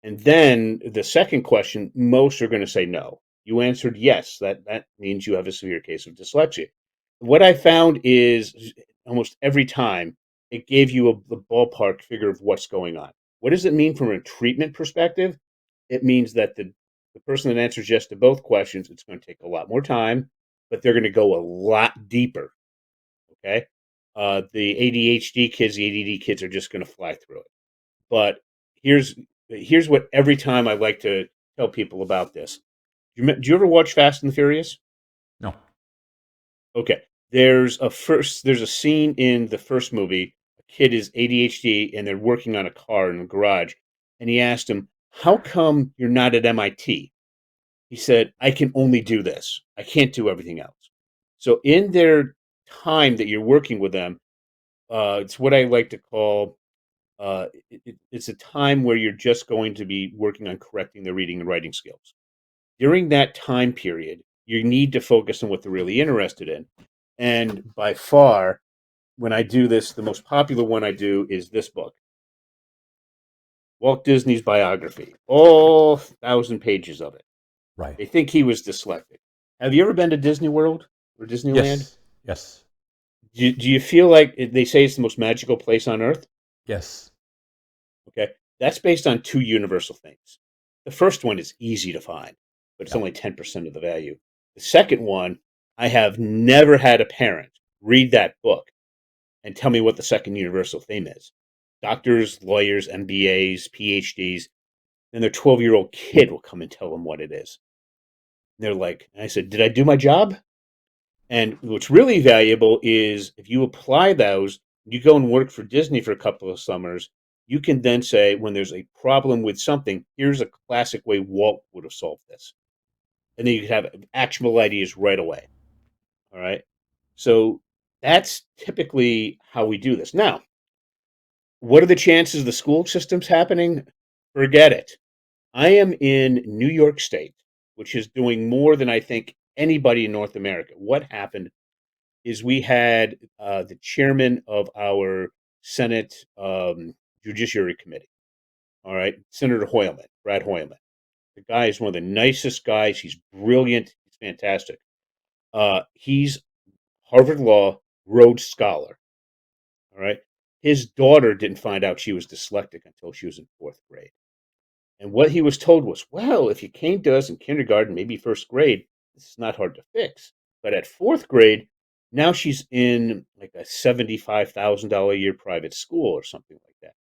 And then the second question, most are going to say no. You answered yes. That means you have a severe case of dyslexia. What I found is almost every time it gave you the ballpark figure of what's going on. What does it mean from a treatment perspective? It means that the person that answers yes to both questions, it's going to take a lot more time, but they're going to go a lot deeper. Okay. The ADHD kids, the ADD kids are just going to fly through it. But here's here's what every time I like to tell people about this. Do you ever watch Fast and the Furious? No. Okay. There's a scene in the first movie. A kid is ADHD and they're working on a car in the garage, and he asked him, "How come you're not at MIT?" He said, "I can only do this. I can't do everything else." So in their time that you're working with them, it's what I like to call it's a time where you're just going to be working on correcting their reading and writing skills. During that time period, you need to focus on what they're really interested in. And by far, when I do this, the most popular one I do is this book, Walt Disney's biography, all 1,000 pages of it. Right. They think he was dyslexic. Have you ever been to Disney World or Disneyland? Yes. Yes. Do you feel like they say it's the most magical place on earth? Yes. Okay. That's based on two universal things. The first one is easy to find, but it's Yeah. only 10% of the value. The second one, I have never had a parent read that book and tell me what the second universal theme is. Doctors, lawyers, MBAs, PhDs, and their 12-year-old kid will come and tell them what it is. And they're like, and I said, "Did I do my job?" And what's really valuable is if you apply those, you go and work for Disney for a couple of summers, you can then say, when there's a problem with something, here's a classic way Walt would have solved this. And then you can have actionable ideas right away. All right. So that's typically how we do this. Now, what are the chances of the school systems happening? Forget it. I am in New York State, which is doing more than I think anybody in North America. What happened is we had the chairman of our Senate Judiciary Committee. All right, Senator Hoylman, Brad Hoylman. The guy is one of the nicest guys. He's brilliant. He's fantastic. He's Harvard Law Rhodes Scholar. All right. His daughter didn't find out she was dyslexic until she was in fourth grade. And what he was told was, well, if you came to us in kindergarten, maybe first grade, this is not hard to fix. But at fourth grade, now she's in like a $75,000 a year private school or something like that.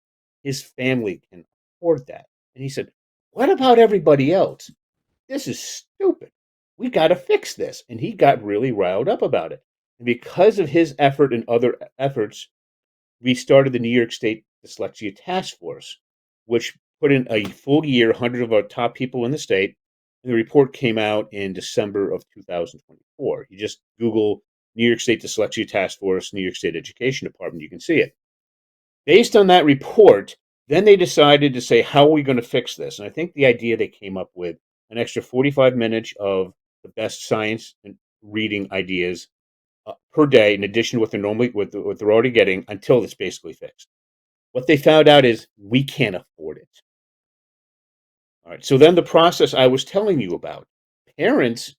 His family can afford that. And he said, what about everybody else? This is stupid. We got to fix this. And he got really riled up about it. And because of his effort and other efforts, we started the New York State Dyslexia Task Force, which put in a full year, 100 of our top people in the state. And the report came out in December of 2024. You just Google New York State Dyslexia Task Force, New York State Education Department, you can see it. Based on that report, then they decided to say, how are we going to fix this? And I think the idea they came up with an extra 45 minutes of the best science and reading ideas per day, in addition to what they're already getting, until it's basically fixed. What they found out is we can't afford it. All right. So then the process I was telling you about, parents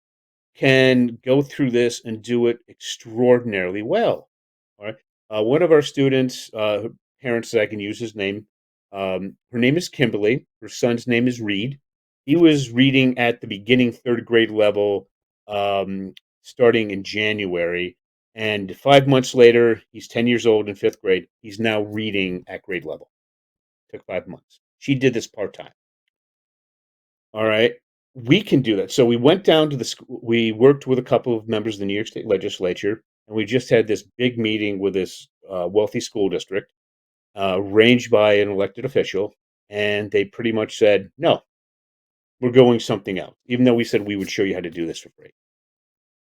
can go through this and do it extraordinarily well. All right. One of our students, parents that I can use his name, her name is Kimberly. Her son's name is Reed. He was reading at the beginning third grade level, um, starting in January. And 5 months later, he's 10 years old in fifth grade. He's now reading at grade level. Took 5 months. She did this part time. All right. We can do that. So we went down to the school. We worked with a couple of members of the New York State Legislature, and we just had this big meeting with this wealthy school district, arranged by an elected official. And they pretty much said, no, we're going something else, even though we said we would show you how to do this for free.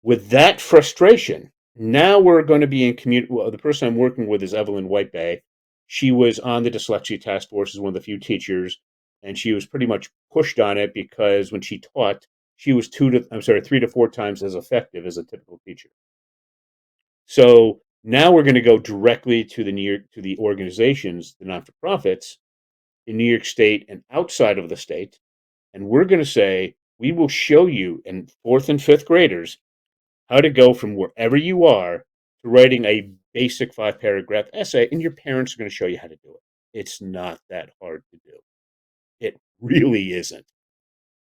With that frustration, now we're going to be in community. Well, the person I'm working with is Evelyn Whitebay. She was on the dyslexia task force as one of the few teachers, and she was pretty much pushed on it because when she taught, she was 3 to 4 times as effective as a typical teacher. So now we're going to go directly to the organizations, the non-for-profits in New York State and outside of the state, and we're going to say we will show you in fourth and fifth graders how to go from wherever you are to writing a basic 5 paragraph essay, and your parents are going to show you how to do it. It's not that hard to do. It really isn't.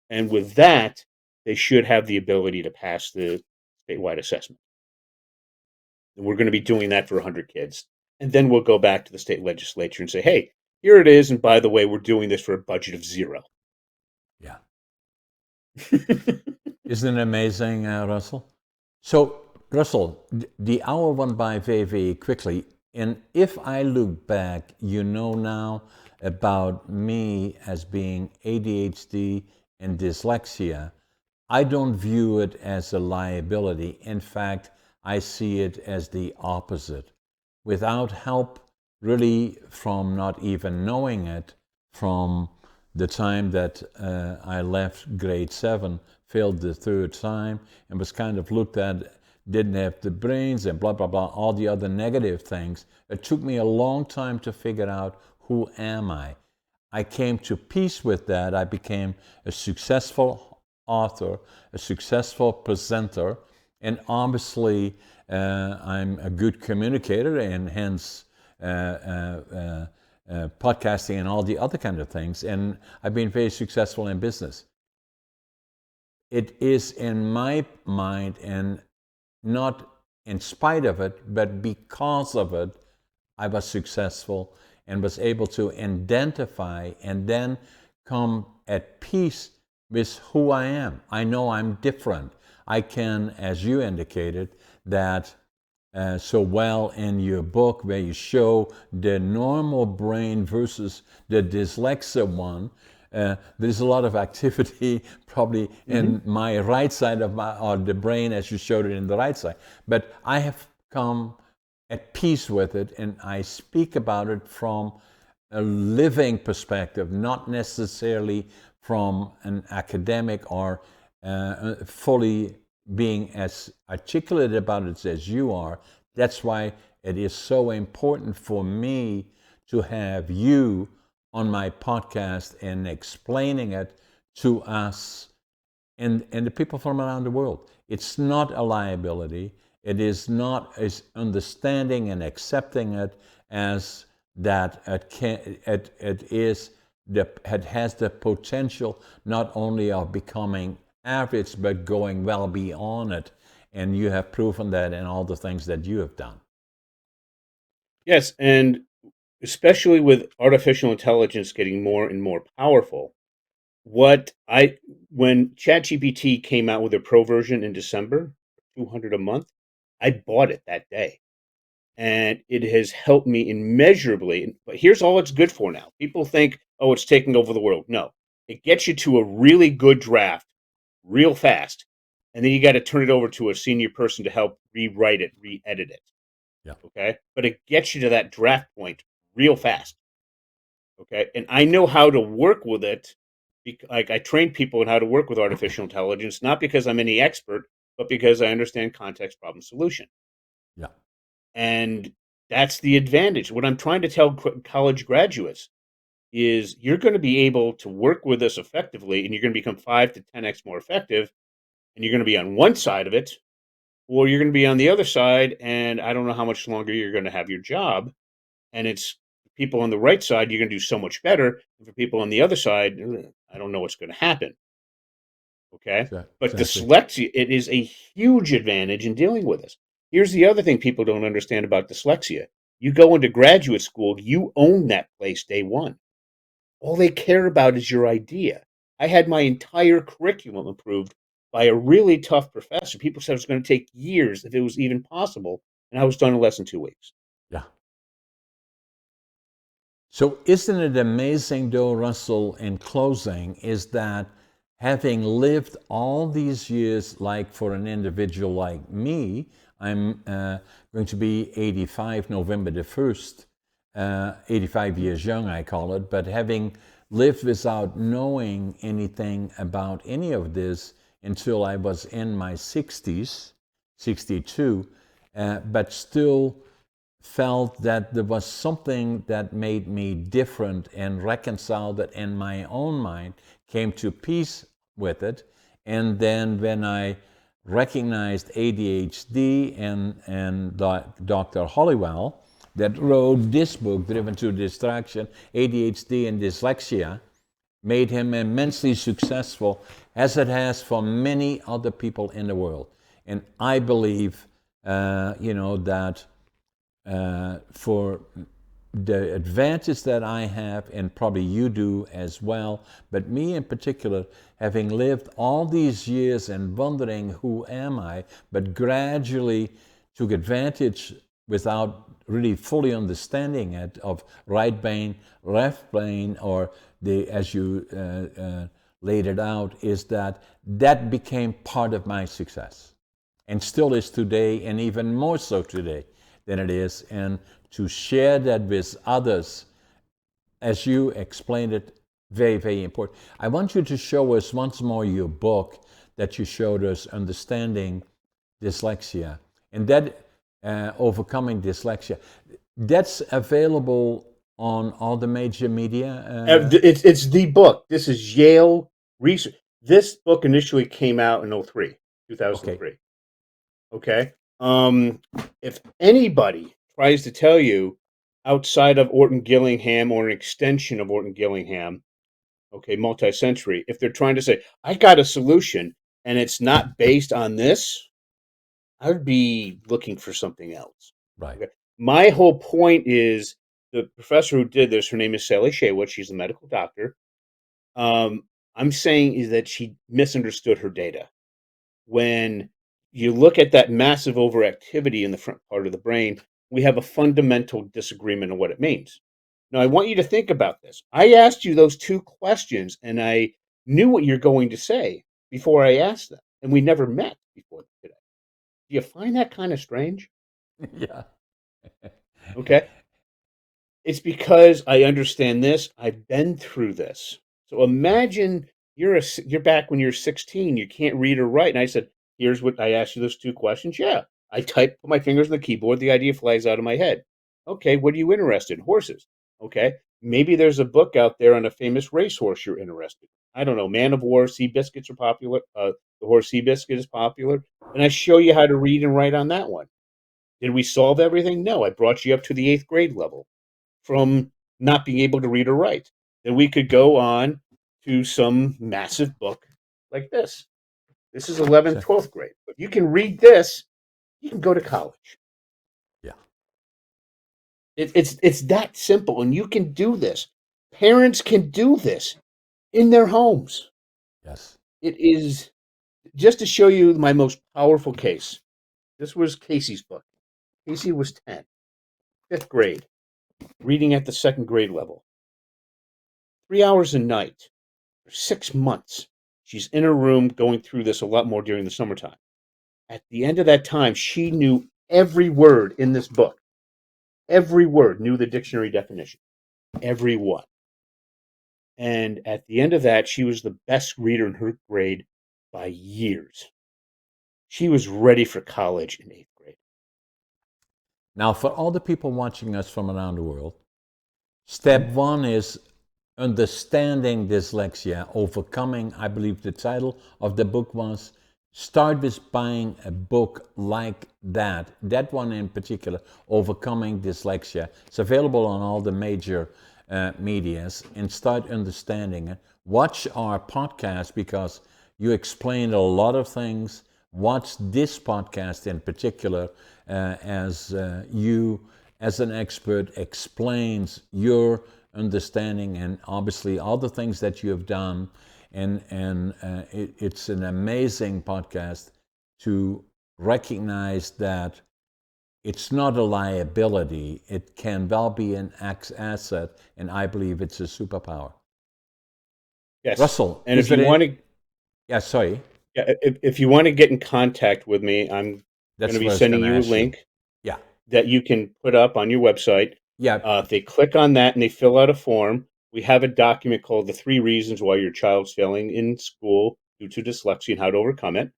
And with that, they should have the ability to pass the statewide assessment. And we're going to be doing that for 100 kids. And then we'll go back to the state legislature and say, hey, here it is. And by the way, we're doing this for a budget of zero. Yeah. Isn't it amazing, Russell? So, Russell, the hour went by very, very quickly. And if I look back, you know now about me as being ADHD and dyslexia. I don't view it as a liability. In fact, I see it as the opposite. Without help, really, from not even knowing it, from the time that I left grade 7, failed the third time, and was kind of looked at, didn't have the brains, and blah, blah, blah, all the other negative things. It took me a long time to figure out, who am I? I came to peace with that. I became a successful author, a successful presenter, and obviously I'm a good communicator, and hence podcasting and all the other kind of things. And I've been very successful in business. It is in my mind, and not in spite of it, but because of it, I was successful and was able to identify and then come at peace with who I am. I know I'm different. I can, as you indicated, that so well in your book, where you show the normal brain versus the dyslexia one. There's a lot of activity probably in my right side of the brain, as you showed it in the right side. But I have come at peace with it, and I speak about it from a living perspective, not necessarily from an academic or fully being as articulate about it as you are. That's why it is so important for me to have you on my podcast and explaining it to us and the people from around the world. It's not a liability. It is not as understanding and accepting it as that it has the potential not only of becoming average, but going well beyond it. And you have proven that in all the things that you have done. Yes, and especially with artificial intelligence getting more and more powerful, what I when ChatGPT came out with their pro version in December, 200 a month, I bought it that day. And it has helped me immeasurably. But here's all it's good for now. People think, oh, it's taking over the world. No, it gets you to a really good draft real fast. And then you got to turn it over to a senior person to help rewrite it, re-edit it. Yeah. Okay. But it gets you to that draft point real fast. Okay. And I know how to work with it. Like I train people in how to work with artificial intelligence, not because I'm any expert, but because I understand context, problem, solution. Yeah. And that's the advantage. What I'm trying to tell college graduates is you're going to be able to work with us effectively, and you're going to become 5 to 10x more effective. And you're going to be on one side of it, or you're going to be on the other side. And I don't know how much longer you're going to have your job. And it's people on the right side, you're going to do so much better. And for people on the other side, I don't know what's going to happen. Okay. But Exactly. dyslexia, it is a huge advantage in dealing with us. Here's the other thing people don't understand about dyslexia. You go into graduate school, you own that place day one. All they care about is your idea. I had my entire curriculum approved by a really tough professor. People said it was going to take years if it was even possible, and I was done in less than 2 weeks. Yeah. So isn't it amazing, though, Russell, in closing, is that having lived all these years, like for an individual like me, I'm going to be 85 November the 1st, 85 years young, I call it, but having lived without knowing anything about any of this until I was in my 60s, 62, but still felt that there was something that made me different and reconciled it in my own mind, came to peace with it. And then when I recognized ADHD and Dr. Hollowell, that wrote this book, Driven to Distraction, ADHD and Dyslexia, made him immensely successful, as it has for many other people in the world. And I believe that for the advantage that I have, and probably you do as well, but me in particular, having lived all these years and wondering who am I, but gradually took advantage without really fully understanding it of right brain, left brain, or the as you laid it out, is that became part of my success and still is today, and even more so today than it is. And to share that with others, as you explained it, very, very important. I want you to show us once more your book that you showed us, Understanding Dyslexia. And that, Overcoming Dyslexia, that's available on all the major media. It's the book. This is Yale research. This book initially came out in Okay, 2003. Okay. If anybody tries to tell you outside of Orton Gillingham or an extension of Orton Gillingham, okay, multi-sensory, if they're trying to say, I got a solution and it's not based on this, I would be looking for something else. right. Okay. My whole point is the professor who did this, her name is Sally Shaywood. She's a medical doctor. I'm saying is that she misunderstood her data. When you look at that massive overactivity in the front part of the brain, we have a fundamental disagreement on what it means. Now, I want you to think about this. I asked you those two questions, and I knew what you're going to say before I asked them, and we never met before today. Do you find that kind of strange? Yeah. Okay. It's because I understand this. I've been through this. So imagine you're back when you're 16. You can't read or write, and I said, "Here's what I asked you those two questions." Yeah, I type, put my fingers on the keyboard. The idea flies out of my head. Okay, what are you interested in? Horses. Okay, maybe there's a book out there on a famous racehorse you're interested in. I don't know. Man of War, Sea Biscuits are popular. The horse Sea Biscuit is popular, and I show you how to read and write on that one. Did we solve everything? No, I brought you up to the eighth grade level from not being able to read or write. Then we could go on to some massive book like this. This is 11th, So, 12th grade. But you can read this, you can go to college. yeah. It's that simple, and you can do this. Parents can do this in their homes. Yes. It is just to show you my most powerful case. This was Casey's book. Casey was 10, fifth grade, reading at the second grade level. 3 hours a night for 6 months. She's in her room going through this a lot more during the summertime. At the end of that time, she knew every word in this book. Every word knew the dictionary definition. Every one. And at the end of that, she was the best reader in her grade by years. She was ready for college in eighth grade. Now, for all the people watching us from around the world, step one is understanding dyslexia, overcoming. I believe the title of the book was Start with Buying a Book Like That. That one in particular, Overcoming Dyslexia. It's available on all the major medias, and start understanding it. Watch our podcast because you explained a lot of things. Watch this podcast in particular as you, as an expert, explains your understanding and obviously all the things that you have done. It's an amazing podcast to recognize that it's not a liability. It can well be an asset, and I believe it's a superpower. Yes. Russell, And is if there you any? want to, Yeah, sorry. yeah, if you want to get in contact with me, I'm going to That's be what I was going sending to you a ask you. link Yeah, that you can put up on your website. yeah. If they click on that and they fill out a form, we have a document called the 3 reasons why your child's failing in school due to dyslexia and how to overcome it.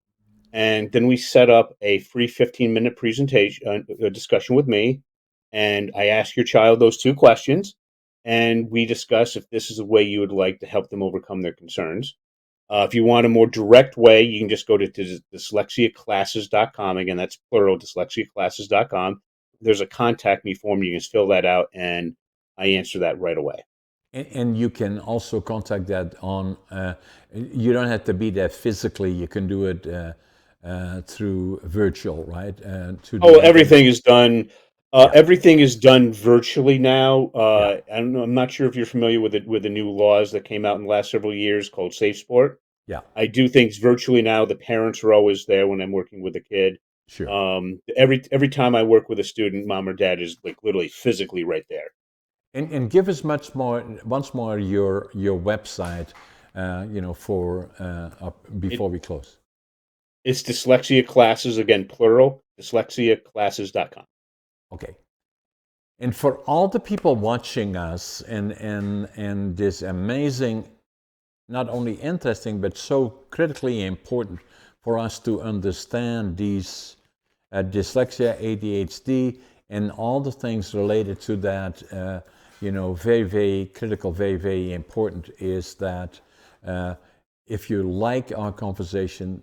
And then we set up a free 15-minute presentation, a discussion with me. And I ask your child those two questions. And we discuss if this is a way you would like to help them overcome their concerns. If you want a more direct way, you can just go to dyslexiaclasses.com. Again, that's plural, dyslexiaclasses.com. There's a contact me form. You can just fill that out, and I answer that right away. And you can also contact that on, you don't have to be there physically. You can do it through virtual, right? To the Oh, internet. everything is done. Yeah, Everything is done virtually now. yeah, I don't know, I'm not sure if you're familiar with the new laws that came out in the last several years called Safe Sport. yeah, I do things virtually now. The parents are always there when I'm working with a kid. sure. Every time I work with a student, mom or dad is like literally physically right there. And give us much more once more your website, for It, before we close. it's dyslexia classes again, plural. Dyslexiaclasses.com. Okay. And for all the people watching us and this amazing, not only interesting but so critically important for us to understand these dyslexia, ADHD, and all the things related to that, very, very critical, very, very important is that uh, if you like our conversation,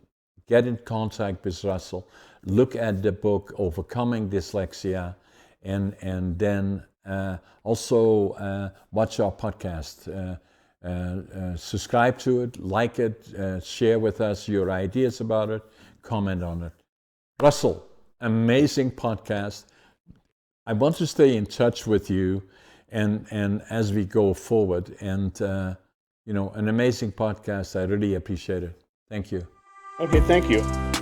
get in contact with Russell, look at the book Overcoming Dyslexia, and then also watch our podcast. Subscribe to it, like it, share with us your ideas about it, comment on it. Russell, amazing podcast. I want to stay in touch with you, and as we go forward, and an amazing podcast. I really appreciate it. Thank you. Okay, thank you.